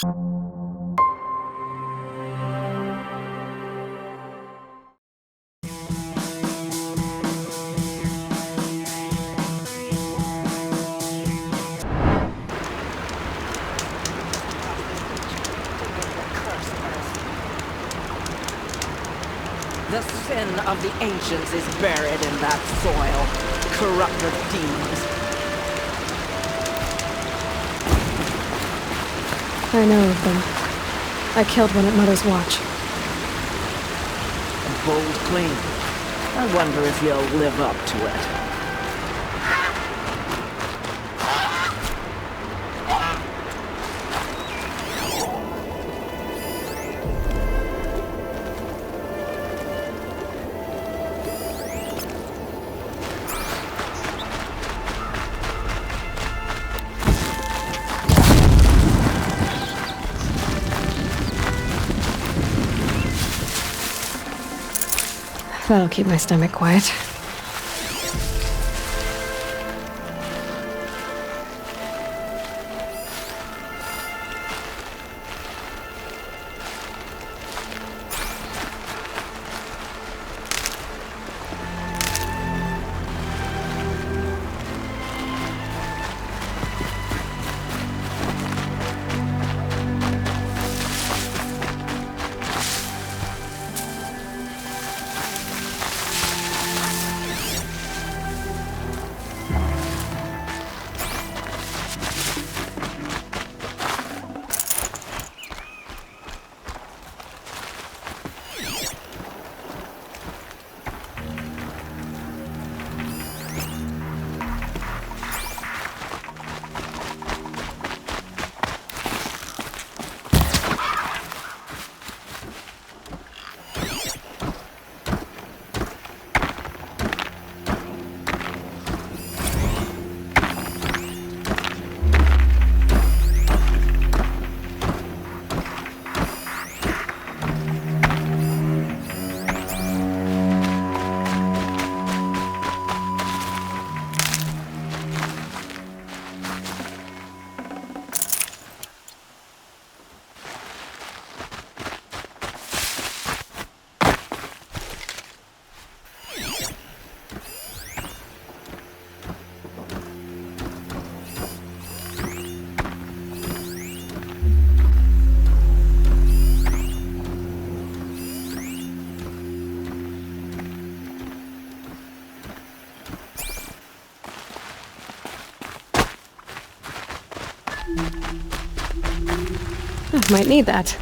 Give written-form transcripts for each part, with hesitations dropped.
The sin of the ancients is buried in that soil, corrupt with demons. I know of them. I killed one at Mother's Watch. A bold claim. I wonder if you'll live up to it. That'll keep my stomach quiet. Might need that.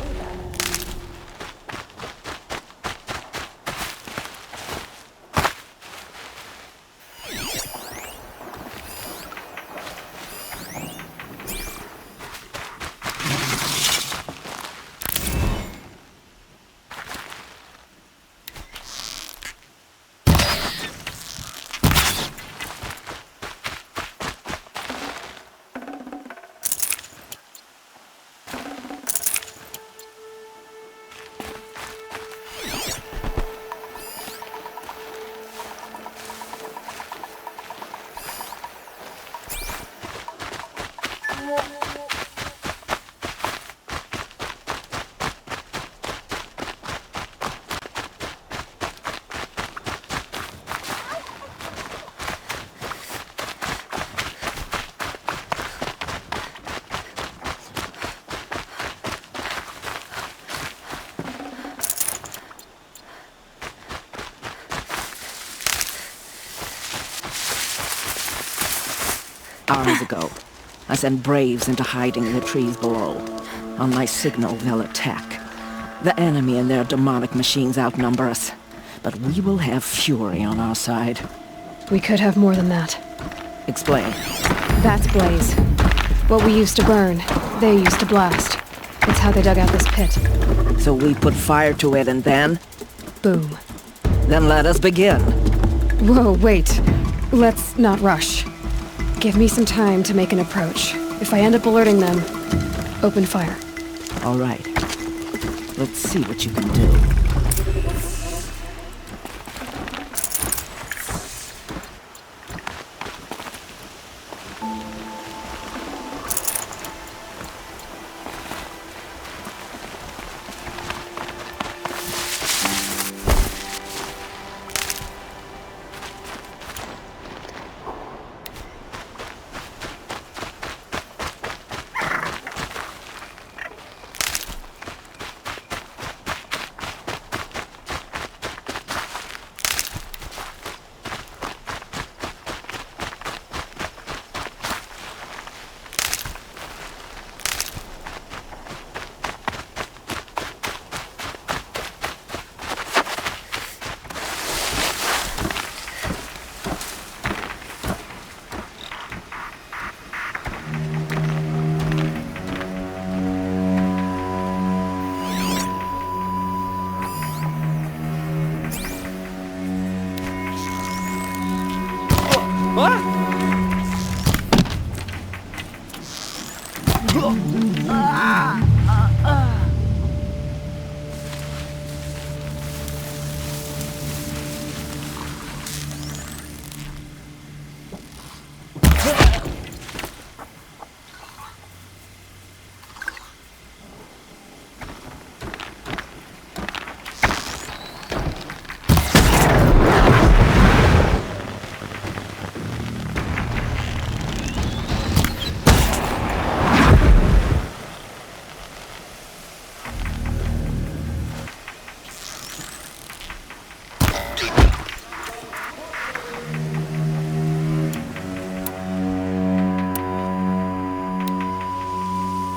Hours ago, I sent Braves into hiding in the trees below. On my signal, they'll attack. The enemy and their demonic machines outnumber us, but we will have fury on our side. We could have more than that. Explain. That's Blaze. What we used to burn, they used to blast. It's how they dug out this pit. So we put fire to it and then? Boom. Then let us begin. Whoa, wait. Let's not rush. Give me some time to make an approach. If I end up alerting them, open fire. All right. Let's see what you can do.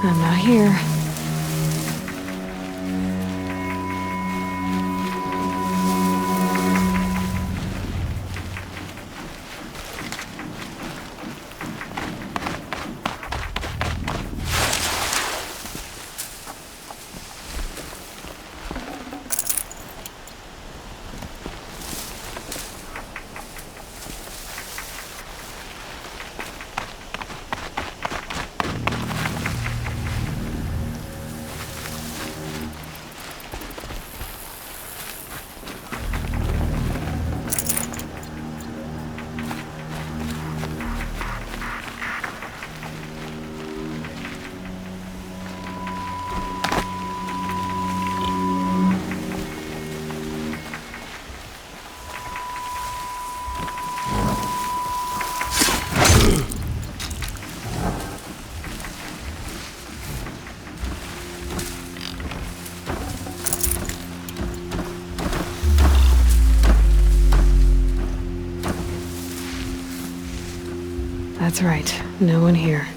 I'm not here. That's right. No one here.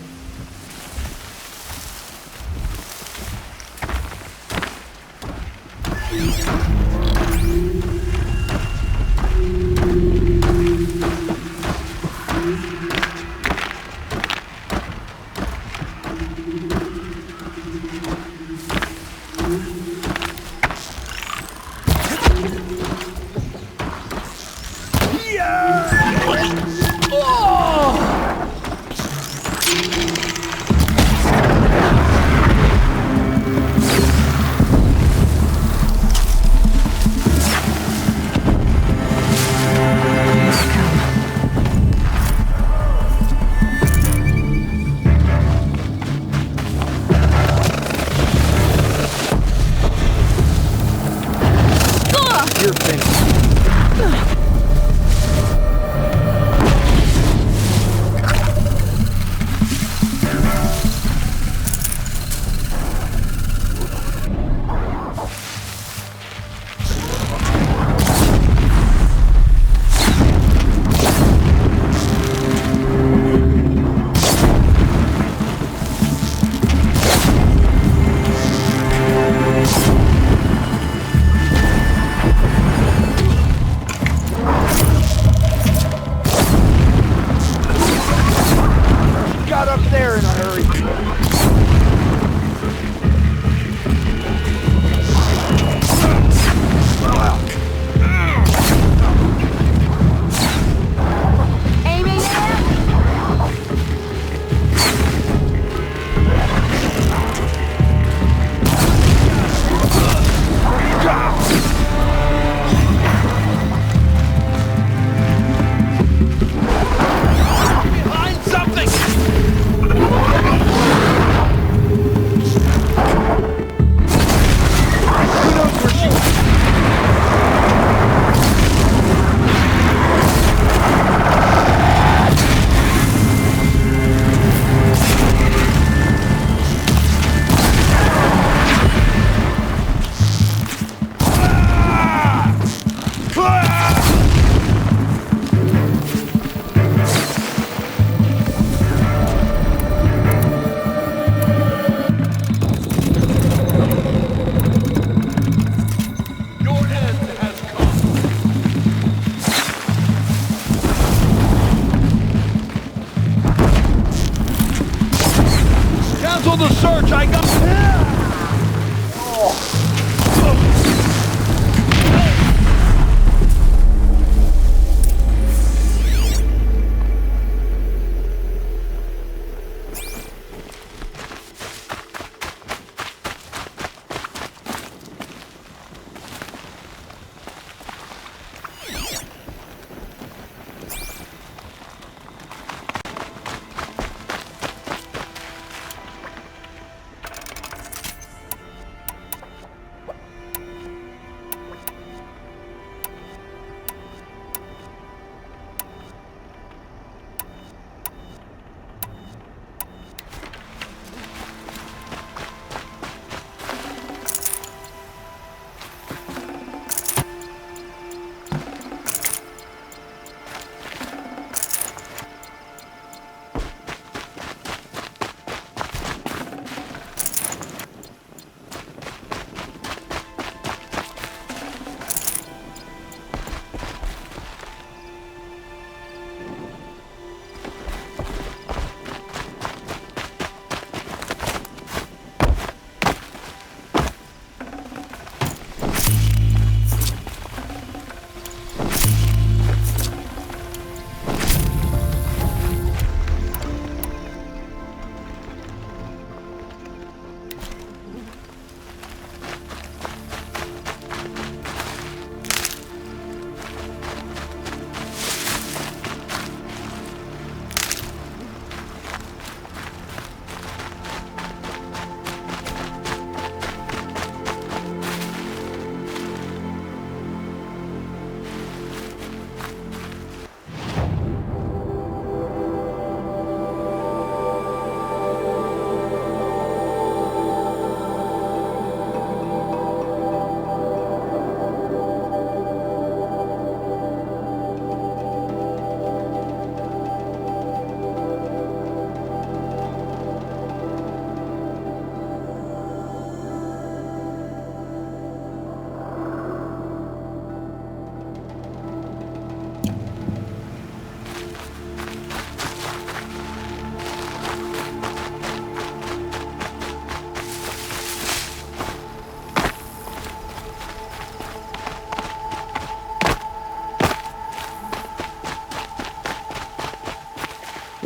The search, I got...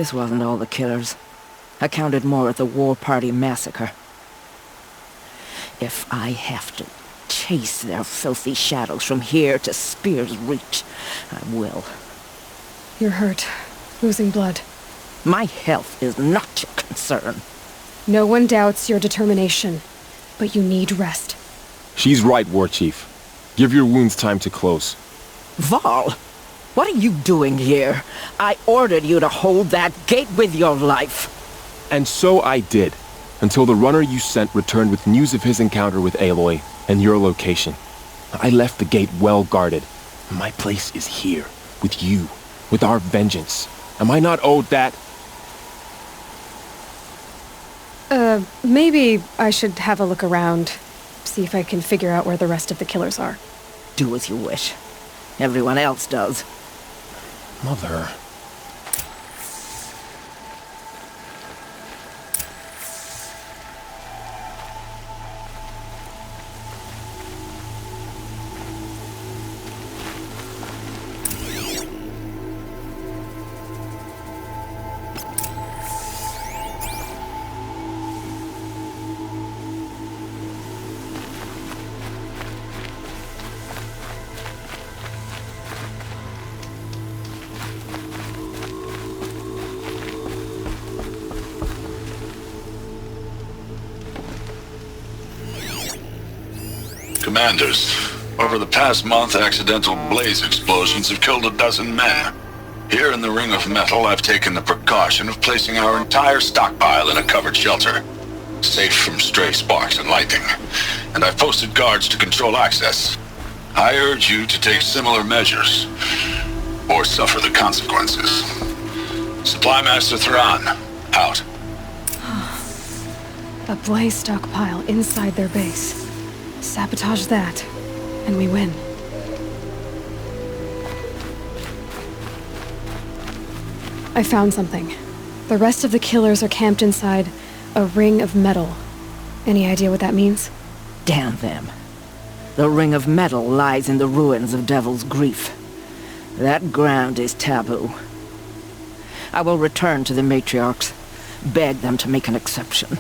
This wasn't all the killers. I counted more at the War Party massacre. If I have to chase their filthy shadows from here to Spear's Reach, I will. You're hurt. Losing blood. My health is not your concern. No one doubts your determination, but you need rest. She's right, War Chief. Give your wounds time to close. Val, what are you doing here? I ordered you to hold that gate with your life. And so I did, until the runner you sent returned with news of his encounter with Aloy and your location. I left the gate well guarded. My place is here, with you, with our vengeance. Am I not owed that? Maybe I should have a look around. See if I can figure out where the rest of the killers are. Do as you wish. Everyone else does. Mother... Commanders, over the past month, accidental blaze explosions have killed 12 men. Here in the Ring of Metal, I've taken the precaution of placing our entire stockpile in a covered shelter, safe from stray sparks and lightning, and I've posted guards to control access. I urge you to take similar measures, or suffer the consequences. Supply Master Thran, out. A blaze stockpile inside their base. Sabotage that, and we win. I found something. The rest of the killers are camped inside a ring of metal. Any idea what that means? Damn them. The Ring of Metal lies in the ruins of Devil's Grief. That ground is taboo. I will return to the matriarchs, beg them to make an exception.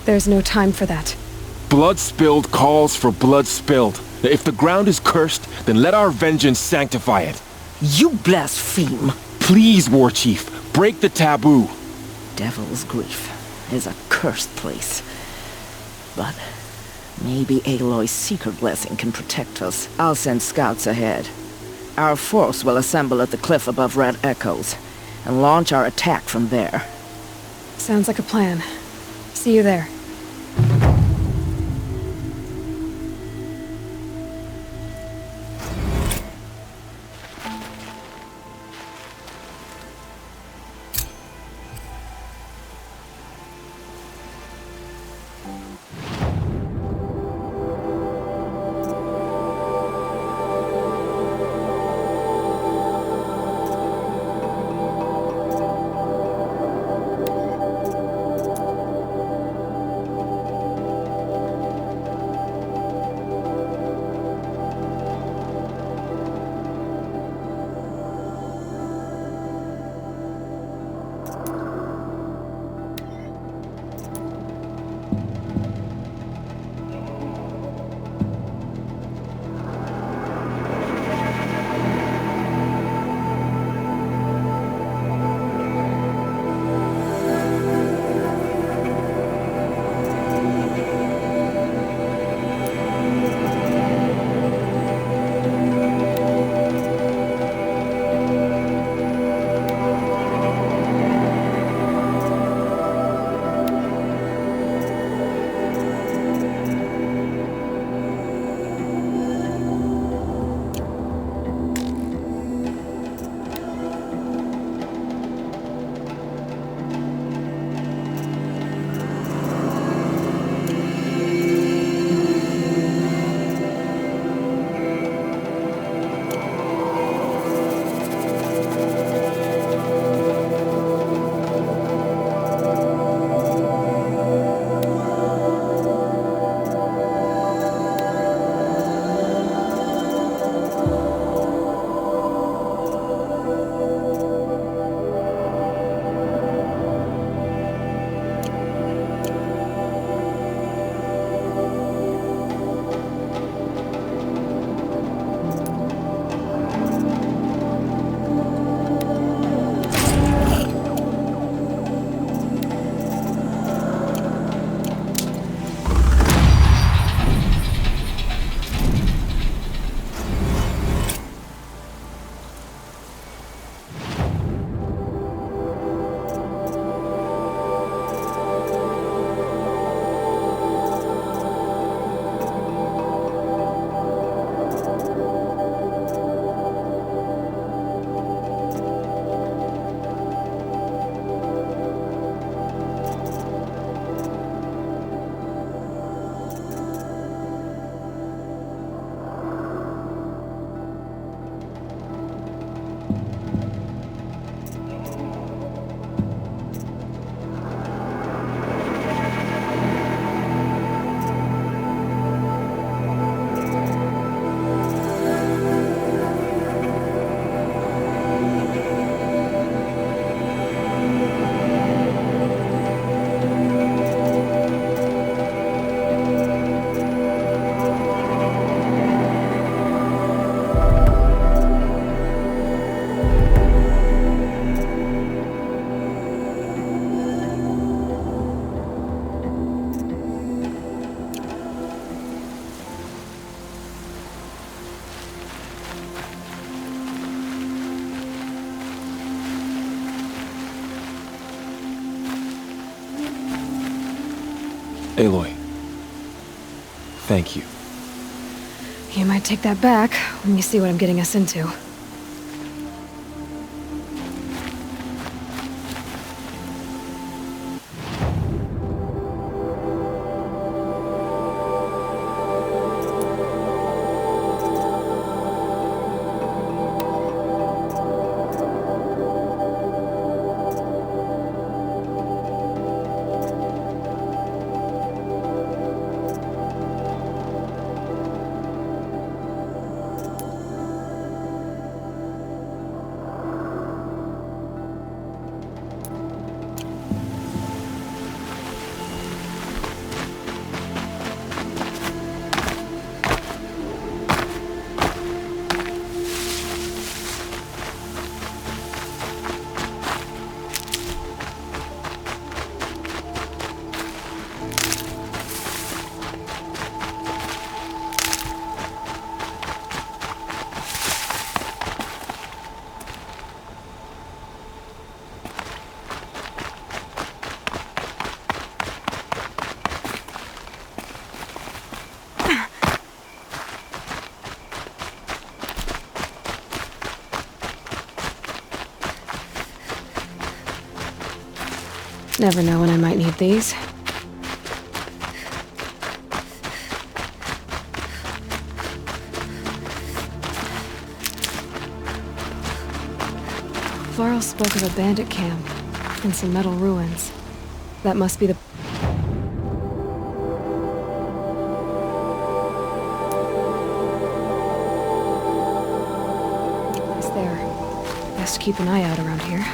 There's no time for that. Blood spilled calls for blood spilled. If the ground is cursed, then let our vengeance sanctify it. You blaspheme! Please, War Chief, break the taboo. Devil's Grief is a cursed place. But maybe Aloy's secret blessing can protect us. I'll send scouts ahead. Our force will assemble at the cliff above Red Echoes, and launch our attack from there. Sounds like a plan. See you there. Aloy, thank you. You might take that back when you see what I'm getting us into. Never know when I might need these. Varl spoke of a bandit camp and some metal ruins. That must be the... It's there. Best keep an eye out around here.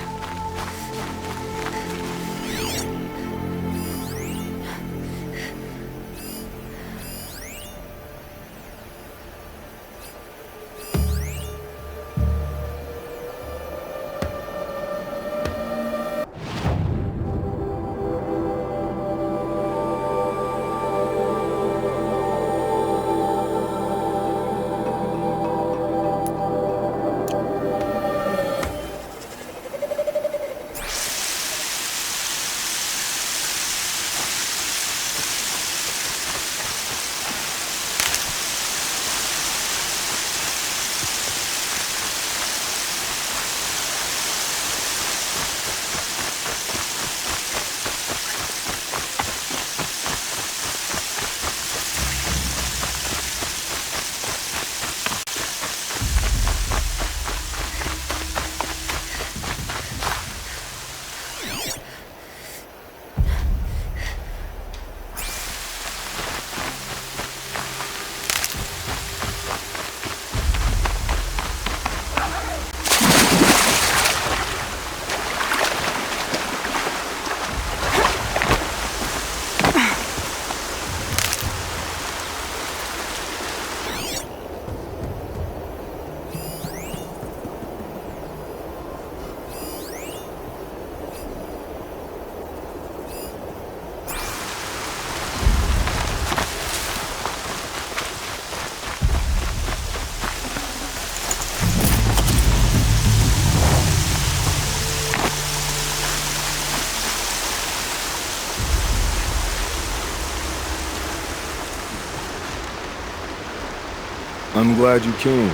I'm glad you came.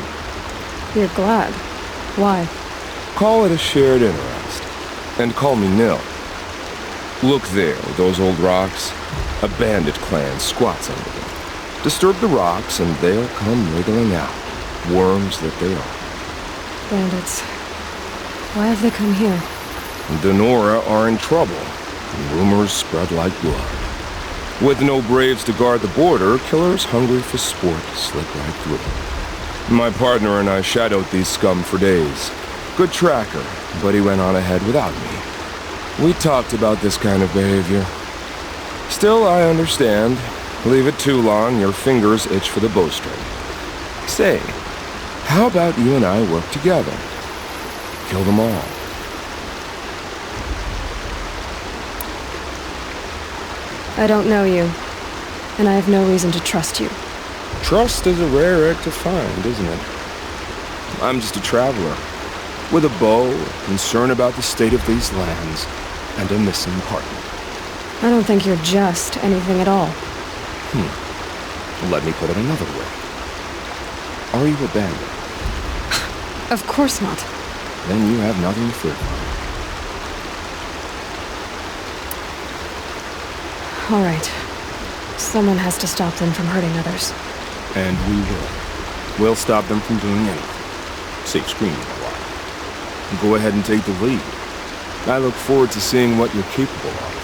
You're glad. Why? Call it a shared interest. And call me Nil. Look there, those old rocks. A bandit clan squats under them. Disturb the rocks and they'll come wriggling out. Worms that they are. Bandits. Why have they come here? Denora are in trouble. Rumors spread like blood. With no braves to guard the border, killers hungry for sport slip right through. My partner and I shadowed these scum for days. Good tracker, but he went on ahead without me. We talked about this kind of behavior. Still, I understand. Leave it too long, your fingers itch for the bowstring. Say, how about you and I work together? Kill them all. I don't know you, and I have no reason to trust you. Trust is a rare egg to find, isn't it? I'm just a traveler, with a bow, concern about the state of these lands, and a missing partner. I don't think you're just anything at all. Let me put it another way. Are you abandoned? Of course not. Then you have nothing to fear from. All right. Someone has to stop them from hurting others. And we will. We'll stop them from doing anything. Save screaming a while. Go ahead and take the lead. I look forward to seeing what you're capable of.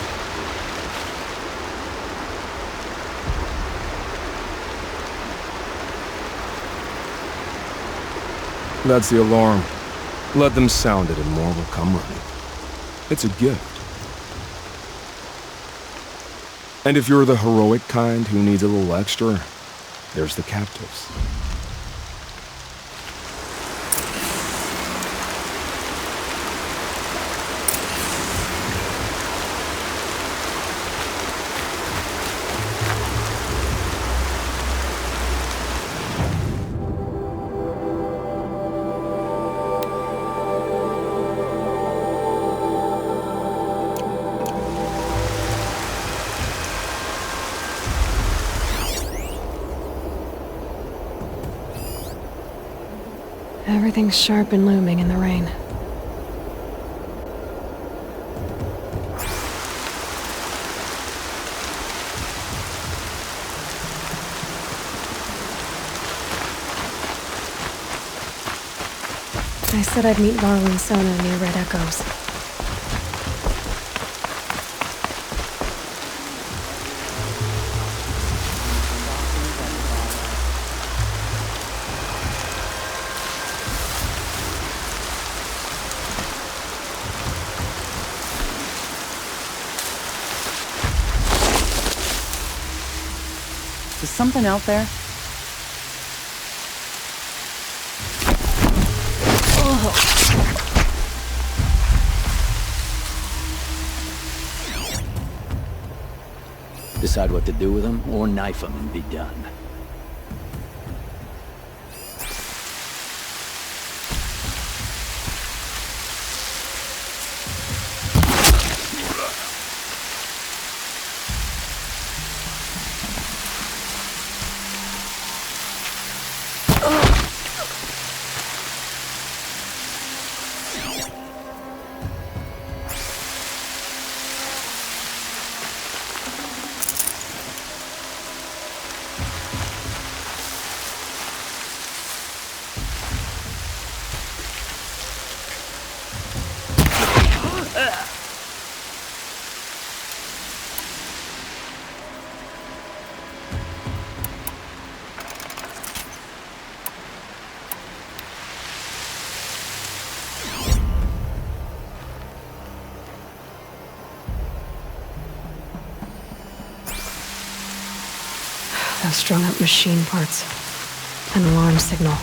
That's the alarm. Let them sound it and more will come running. It's a gift. And if you're the heroic kind who needs a little extra, there's the captives. Everything's sharp and looming in the rain. I said I'd meet Varl and Sona near Red Echoes. Is something out there? Decide what to do with them, or knife them and be done. Those strung-up machine parts. An alarm signal.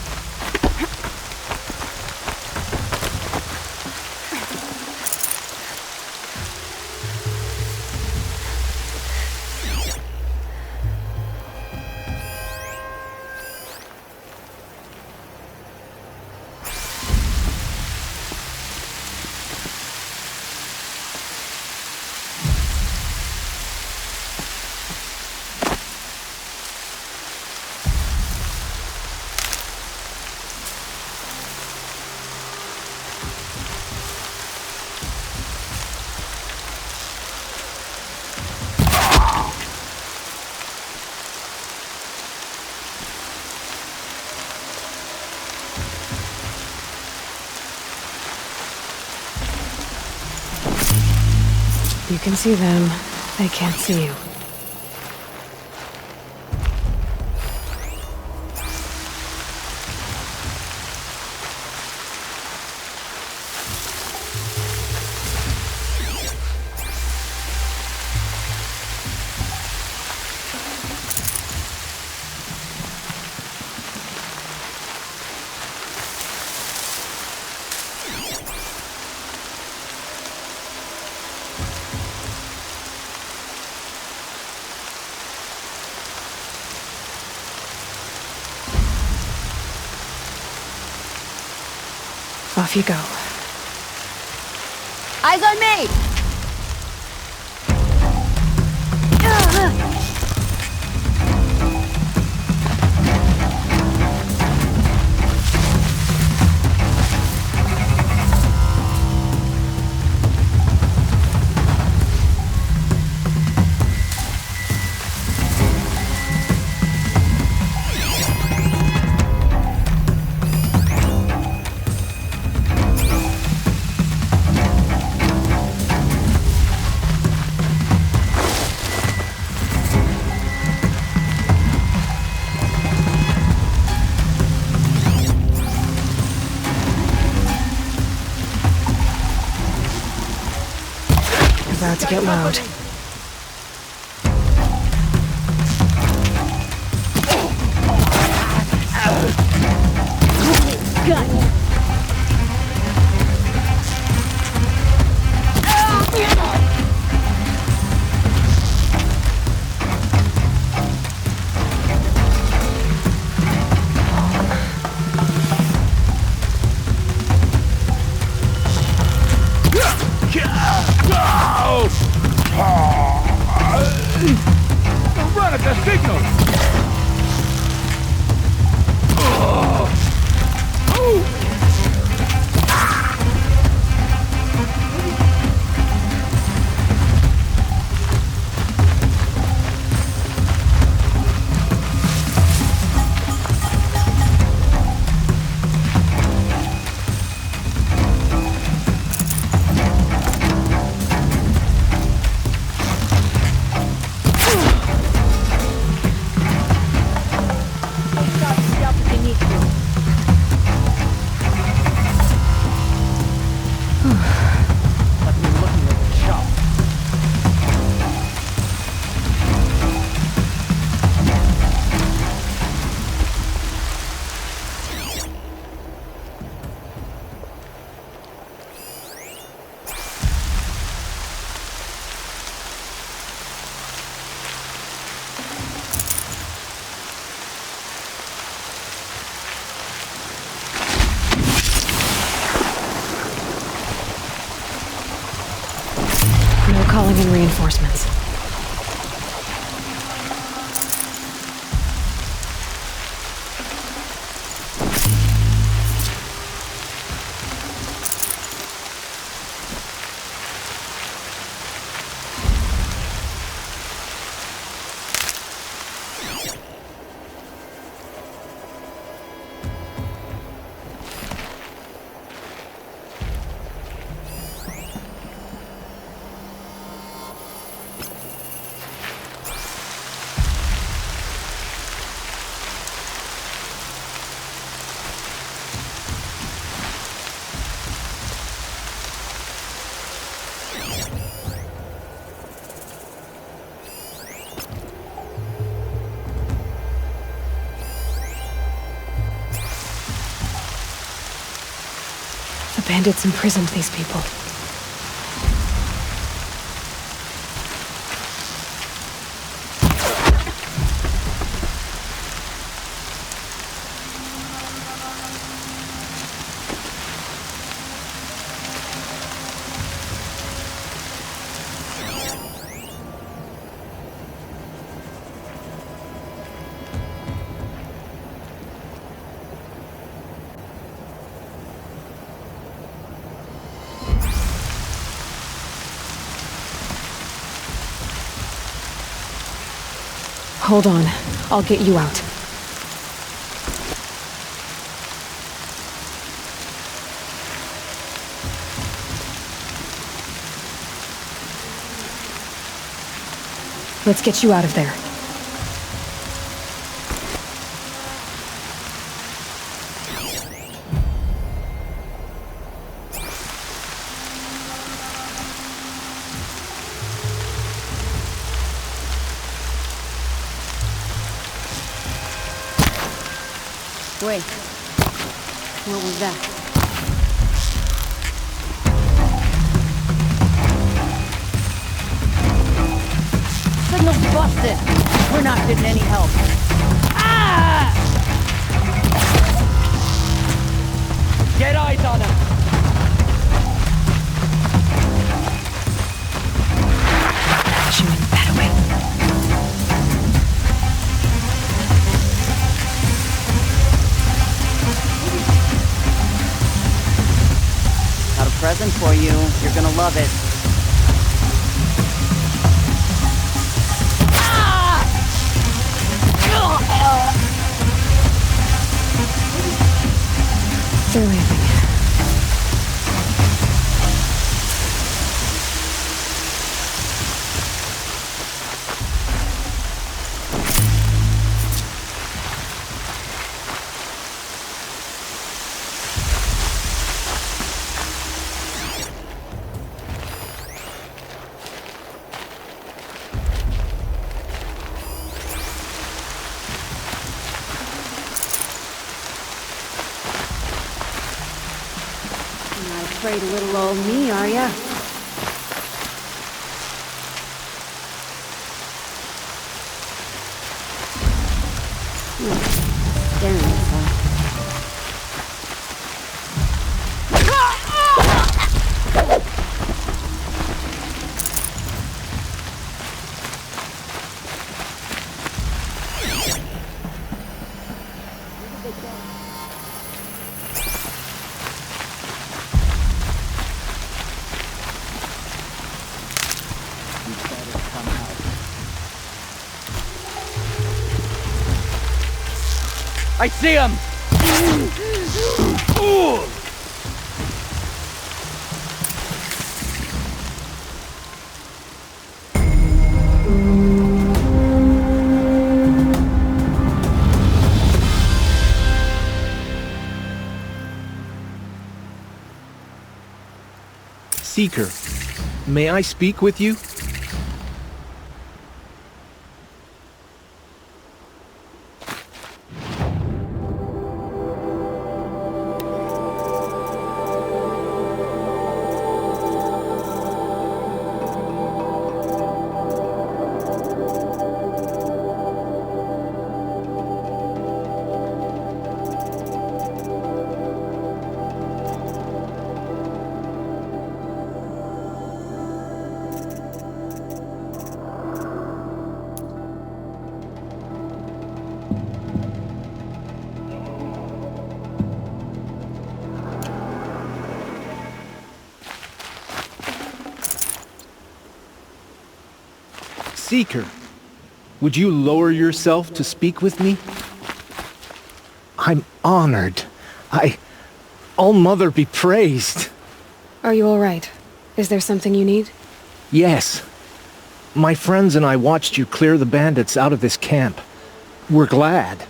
You can see them, they can't see you. Off you go. Eyes on me! about to get loud. Run at the signal! No calling in reinforcements. The bandits imprisoned these people. Hold on. I'll get you out. Let's get you out of there. Wait. What was that? Signal's busted. We're not getting any help. Ah! Get eyes on him. Shooing that away. Got a present for you. You're gonna love it. They're leaving. afraid of little old me, are ya? Staring at us. I see him! Seeker, may I speak with you? Seeker, would you lower yourself to speak with me? I'm honored. All-Mother be praised. Are you all right? Is there something you need? Yes. My friends and I watched you clear the bandits out of this camp. We're glad.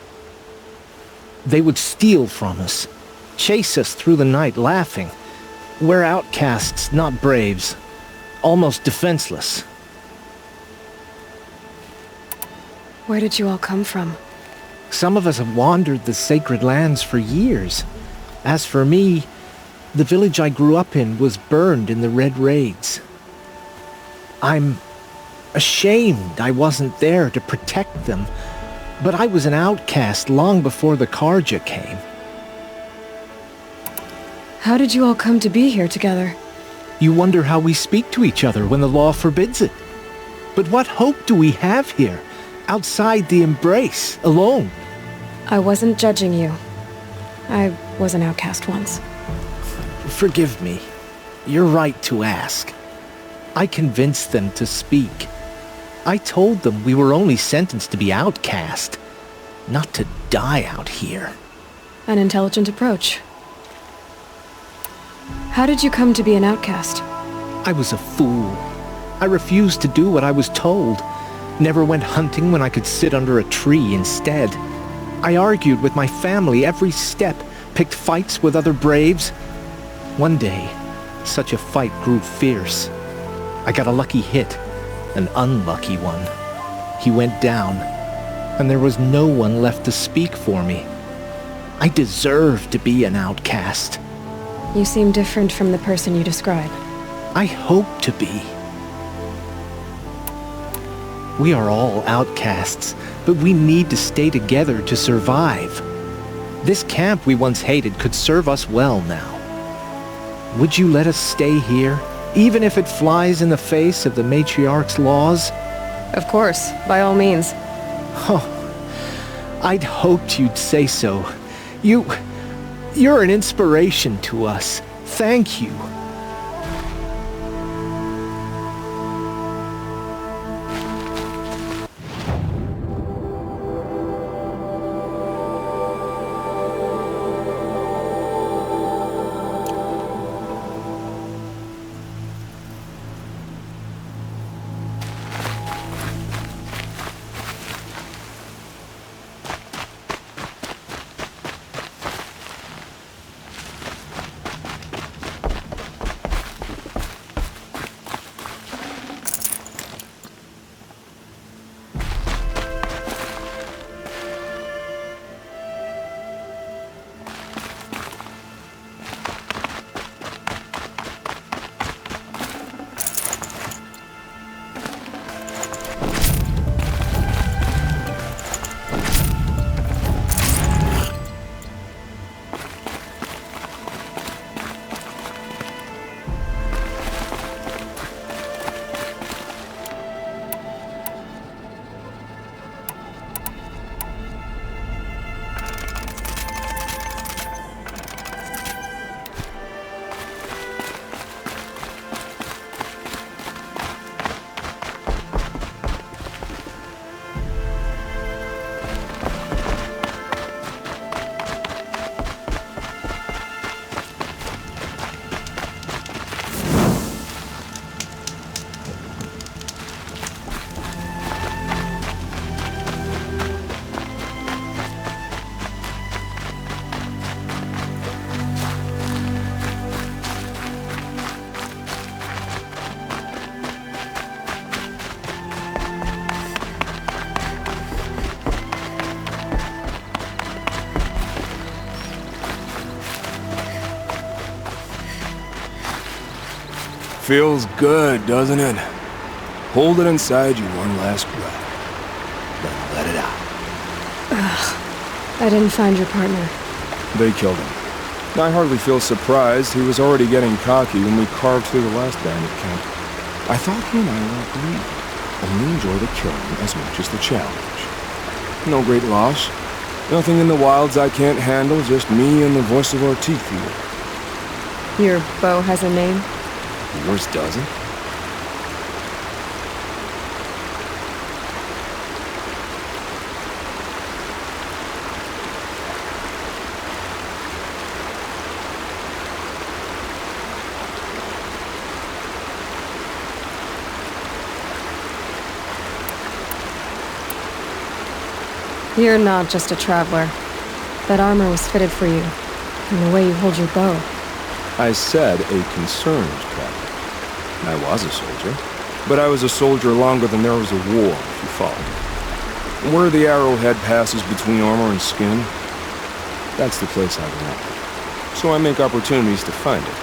They would steal from us, chase us through the night laughing. We're outcasts, not braves. Almost defenseless. Where did you all come from? Some of us have wandered the sacred lands for years. As for me, the village I grew up in was burned in the Red Raids. I'm ashamed I wasn't there to protect them, but I was an outcast long before the Karja came. How did you all come to be here together? You wonder how we speak to each other when the law forbids it. But what hope do we have here, outside the embrace, alone? I wasn't judging you. I was an outcast once. Forgive me. You're right to ask. I convinced them to speak. I told them we were only sentenced to be outcast, not to die out here. An intelligent approach. How did you come to be an outcast? I was a fool. I refused to do what I was told. Never went hunting when I could sit under a tree instead. I argued with my family every step, picked fights with other braves. One day, such a fight grew fierce. I got a lucky hit, an unlucky one. He went down, and there was no one left to speak for me. I deserved to be an outcast. You seem different from the person you describe. I hope to be. We are all outcasts, but we need to stay together to survive. This camp we once hated could serve us well now. Would you let us stay here, even if it flies in the face of the matriarch's laws? Of course, by all means. Oh, I'd hoped you'd say so. You're an inspiration to us. Thank you. feels good, doesn't it? Hold it inside you one last breath. Then let it out. I didn't find your partner. They killed him. I hardly feel surprised. He was already getting cocky when we carved through the last bandit camp. I thought he and I were agreed. Only enjoy the killing as much as the challenge. No great loss. Nothing in the wilds I can't handle, just me and the voice of our teeth here. Your bow has a name? Yours doesn't? You're not just a traveler. That armor was fitted for you, and the way you hold your bow. I said a concerned traveler. I was a soldier, but I was a soldier longer than there was a war, if you follow me. Where the arrowhead passes between armor and skin, that's the place I want. So I make opportunities to find it.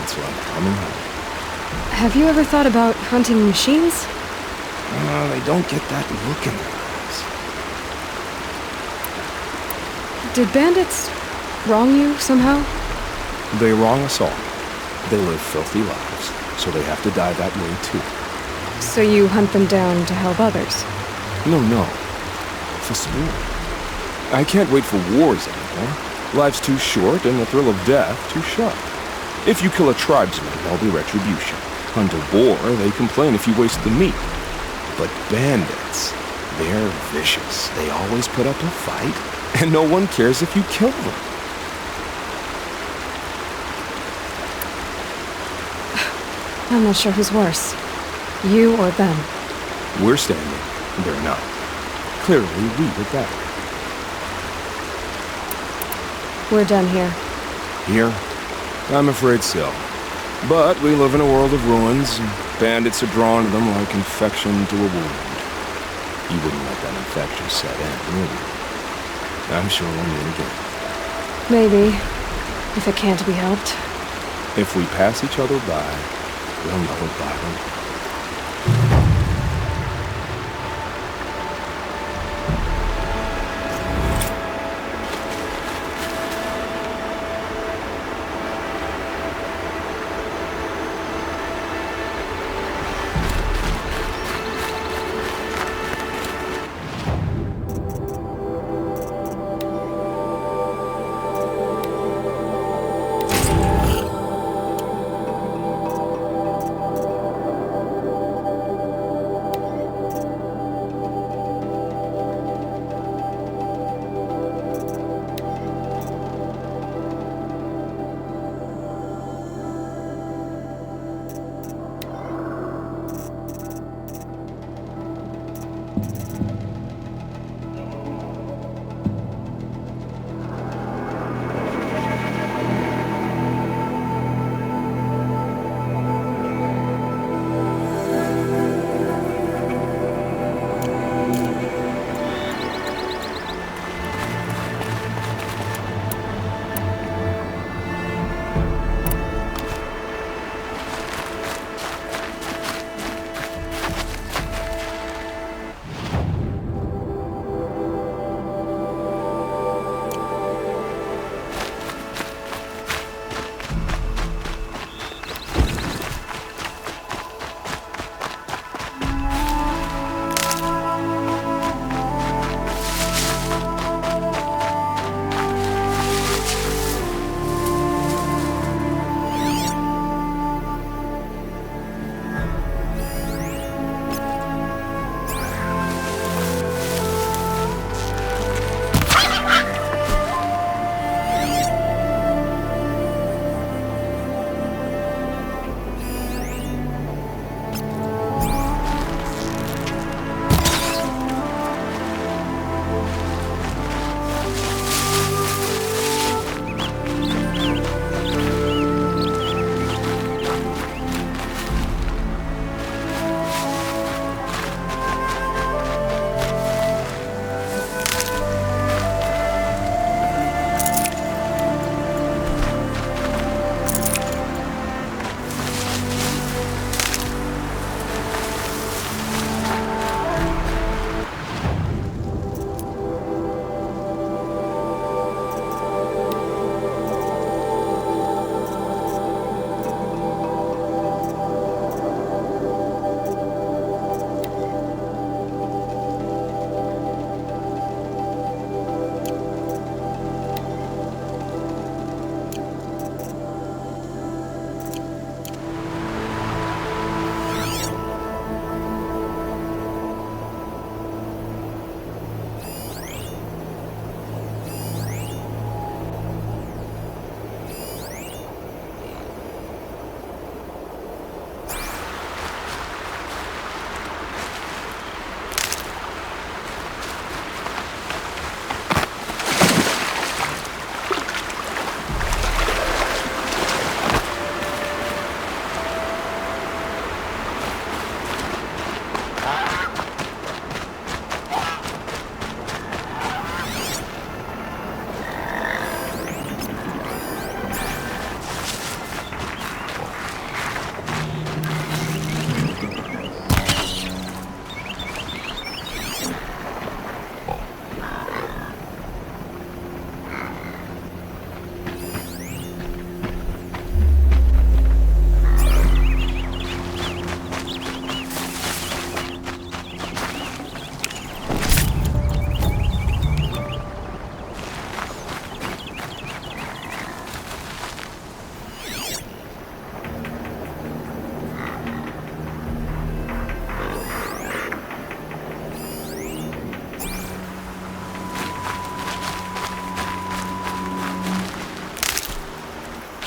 It's like coming home. Have you ever thought about hunting machines? They don't get that look in their eyes. Did bandits wrong you somehow? They wrong us all. They live filthy lives, so they have to die that way too. So you hunt them down to help others? No. For sport. I can't wait for wars anymore. Life's too short and the thrill of death too sharp. If you kill a tribesman, there'll be retribution. Hunt a boar, they complain if you waste the meat. But bandits, they're vicious. They always put up a fight, and no one cares if you kill them. I'm not sure who's worse. You or them. We're standing, they're not. Clearly, we were better. We're done here. Here? I'm afraid so. But we live in a world of ruins, and bandits are drawn to them like infection to a wound. You wouldn't let that infection set in, would you? I'm sure we'll meet again. Maybe. If it can't be helped. If we pass each other by, we'll know it by them.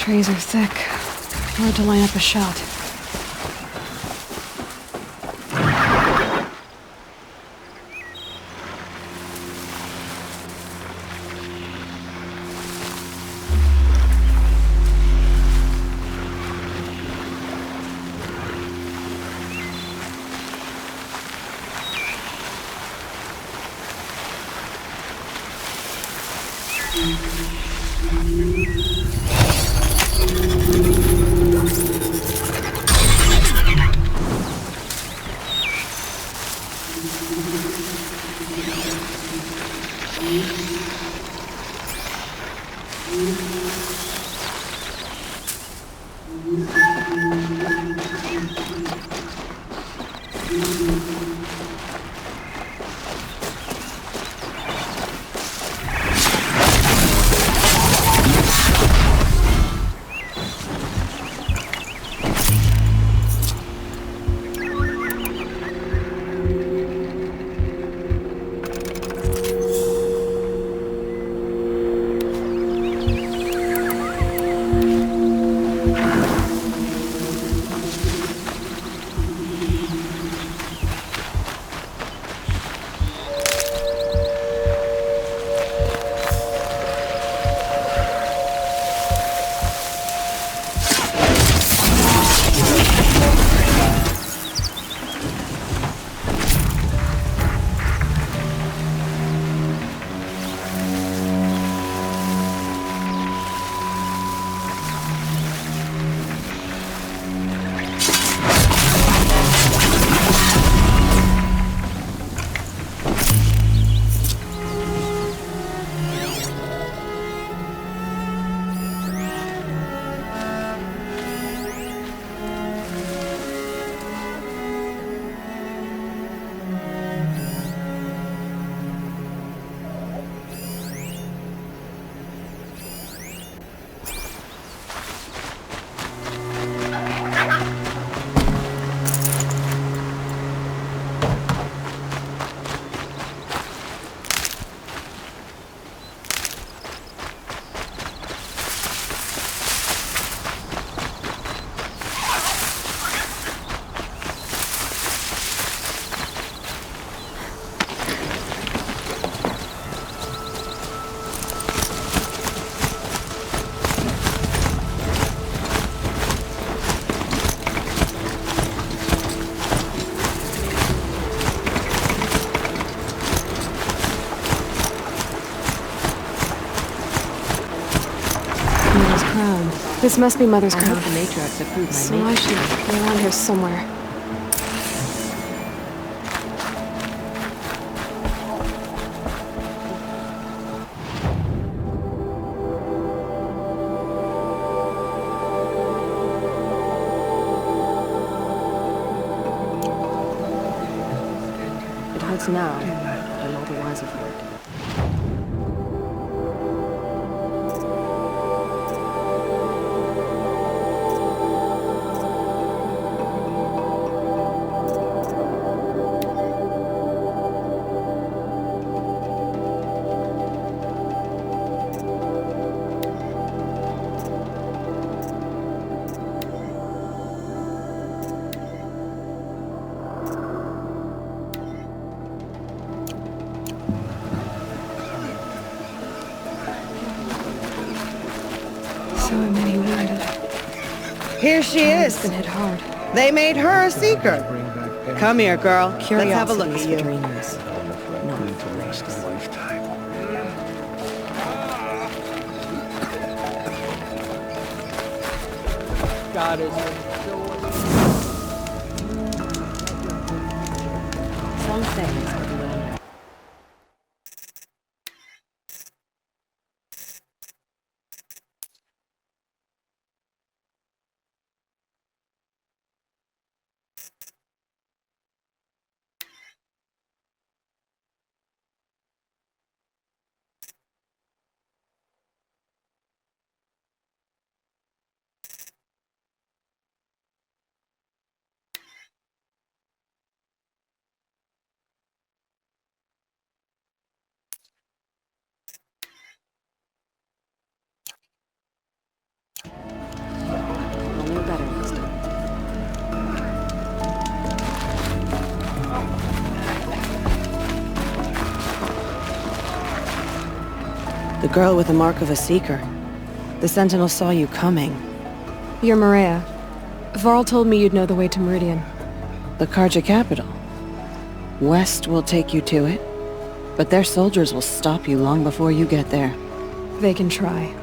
trees are thick. Hard to line up a shot. This must be Mother's I crown. have the matriarchs approve my So I matrix. should be around here somewhere. It hurts now, but I'm all the wiser for it. So many wounded. Here she It's is. been hit hard. They made her a seeker. Come here, girl. Let's have a look at Curiosities for you. dreamers, not for ladies. God is Some things are beyond The girl with the mark of a seeker. The Sentinel saw you coming. You're Maria. Varl told me you'd know the way to Meridian. The Karja capital. West will take you to it, but their soldiers will stop you long before you get there. They can try.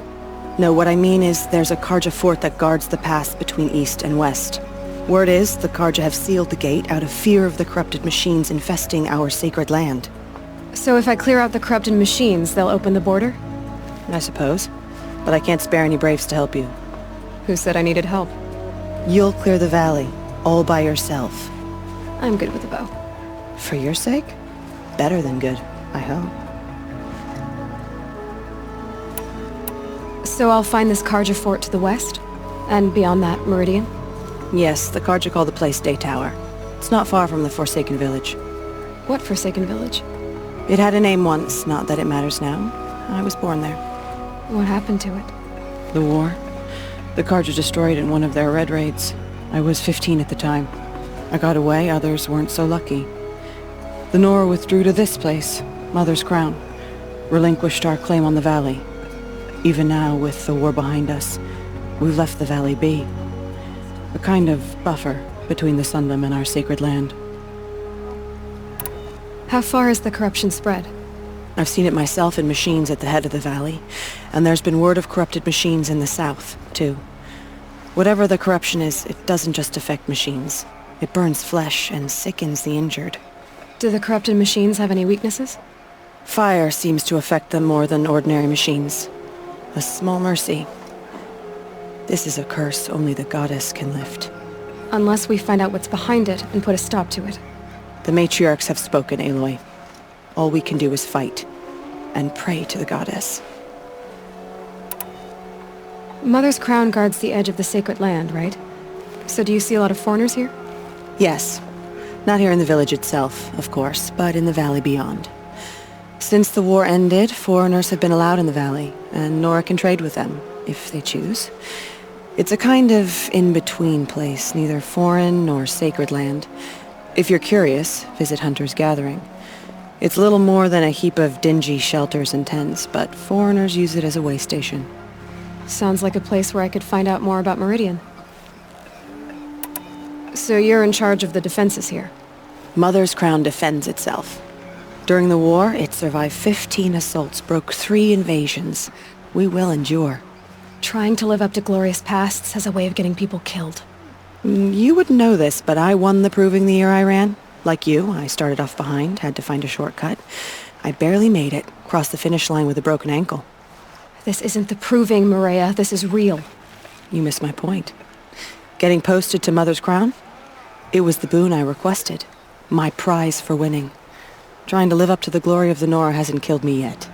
No, what I mean is there's a Karja fort that guards the pass between East and West. Word is the Karja have sealed the gate out of fear of the corrupted machines infesting our sacred land. So if I clear out the corrupted machines, they'll open the border? I suppose. But I can't spare any braves to help you. Who said I needed help? You'll clear the valley, all by yourself. I'm good with a bow. For your sake? Better than good, I hope. So I'll find this Karja fort to the west? And beyond that, Meridian? Yes, the Karja call the place Day Tower. It's not far from the Forsaken Village. What Forsaken Village? It had a name once, not that it matters now. I was born there. What happened to it? The war. The Karja destroyed in one of their red raids. I was 15 at the time. I got away, others weren't so lucky. The Nora withdrew to this place, Mother's Crown. Relinquished our claim on the valley. Even now, with the war behind us, we've left the valley be. A kind of buffer between the Sunlim and our sacred land. How far has the corruption spread? I've seen it myself in machines at the head of the valley, and there's been word of corrupted machines in the south, too. Whatever the corruption is, it doesn't just affect machines. It burns flesh and sickens the injured. Do the corrupted machines have any weaknesses? Fire seems to affect them more than ordinary machines. A small mercy. This is a curse only the goddess can lift. Unless we find out what's behind it and put a stop to it. The matriarchs have spoken, Aloy. All we can do is fight, and pray to the goddess. Mother's Crown guards the edge of the sacred land, right? So do you see a lot of foreigners here? Yes. Not here in the village itself, of course, but in the valley beyond. Since the war ended, foreigners have been allowed in the valley, and Nora can trade with them, if they choose. It's a kind of in-between place, neither foreign nor sacred land. If you're curious, visit Hunter's Gathering. It's little more than a heap of dingy shelters and tents, but foreigners use it as a way station. Sounds like a place where I could find out more about Meridian. So you're in charge of the defenses here? Mother's Crown defends itself. During the war, it survived 15 assaults, broke 3 invasions. We will endure. Trying to live up to glorious pasts has a way of getting people killed. You wouldn't know this, but I won the proving the year I ran. Like you, I started off behind, had to find a shortcut. I barely made it, crossed the finish line with a broken ankle. This isn't the proving, Maria. This is real. You missed my point. Getting posted to Mother's Crown? It was the boon I requested. My prize for winning. Trying to live up to the glory of the Nora hasn't killed me yet.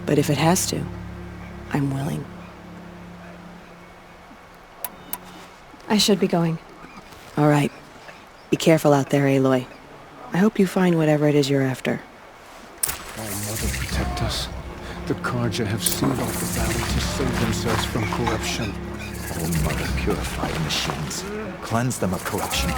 But if it has to, I'm willing. I should be going. All right. Be careful out there, Aloy. I hope you find whatever it is you're after. Oh, Mother, protect us. The Karja have sealed off the valley to save themselves from corruption. Oh, Mother, purify the machines. Cleanse them of corruption.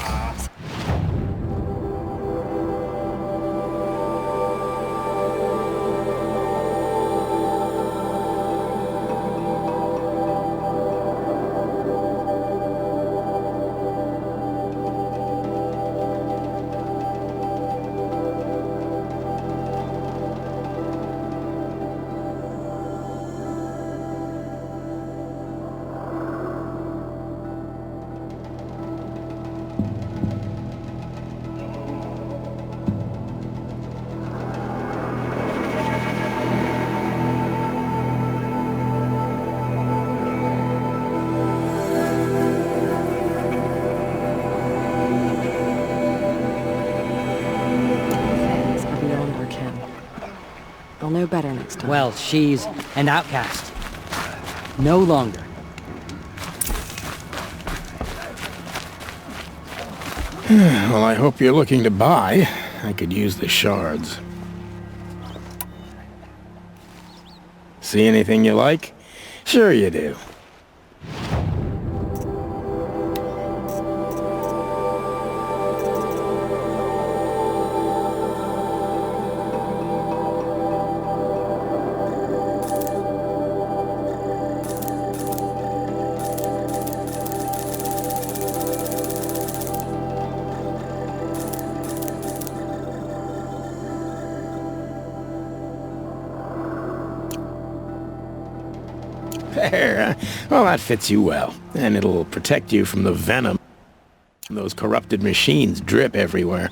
I'll know better next time. Well, she's an outcast. No longer. Well, I hope you're looking to buy. I could use the shards. See anything you like? Sure you do. There. Well, that fits you well. And it'll protect you from the venom. Those corrupted machines drip everywhere.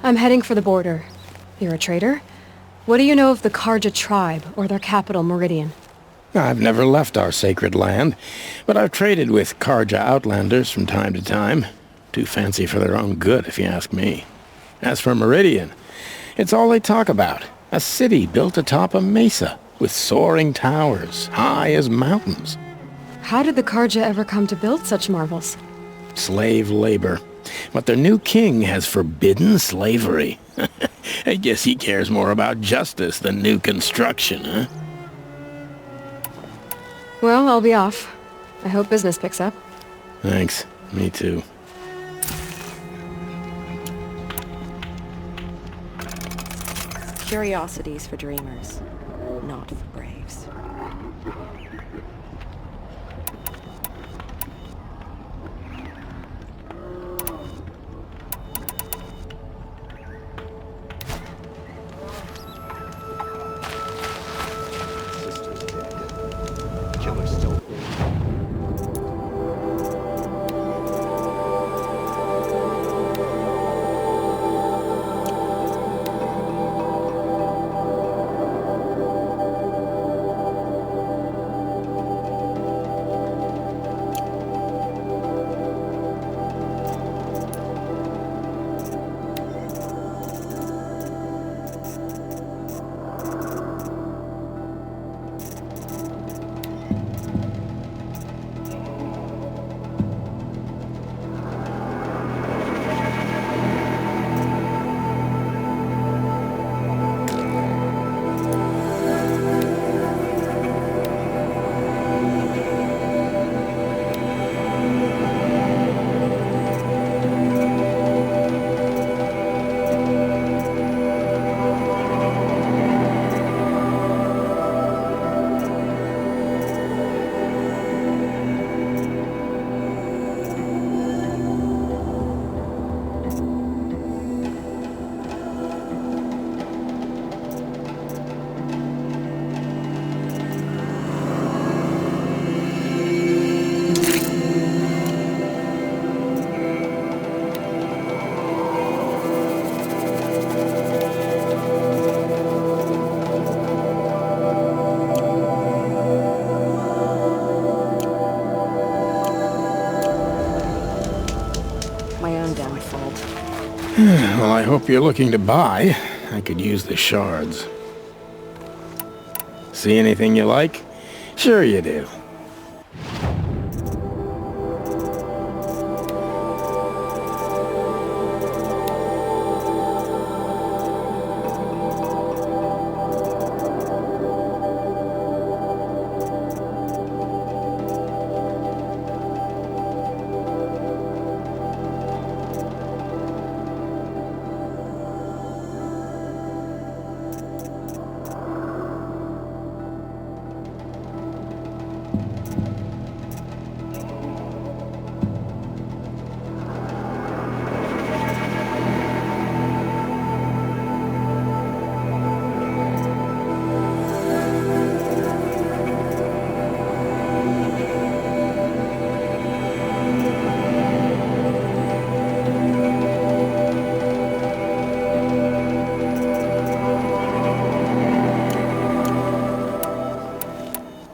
I'm heading for the border. You're a trader? What do you know of the Karja tribe, or their capital, Meridian? I've never left our sacred land, but I've traded with Karja outlanders from time to time. Too fancy for their own good, if you ask me. As for Meridian, it's all they talk about. A city built atop a mesa, with soaring towers, high as mountains. How did the Karja ever come to build such marvels? Slave labor. But their new king has forbidden slavery. I guess he cares more about justice than new construction, huh? Well, I'll be off. I hope business picks up. Thanks. Me too. Curiosities for dreamers, not for braves. Well, I hope you're looking to buy. I could use the shards. See anything you like? Sure you do.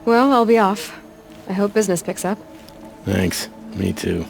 Well, I'll be off. I hope business picks up. Thanks. Me too.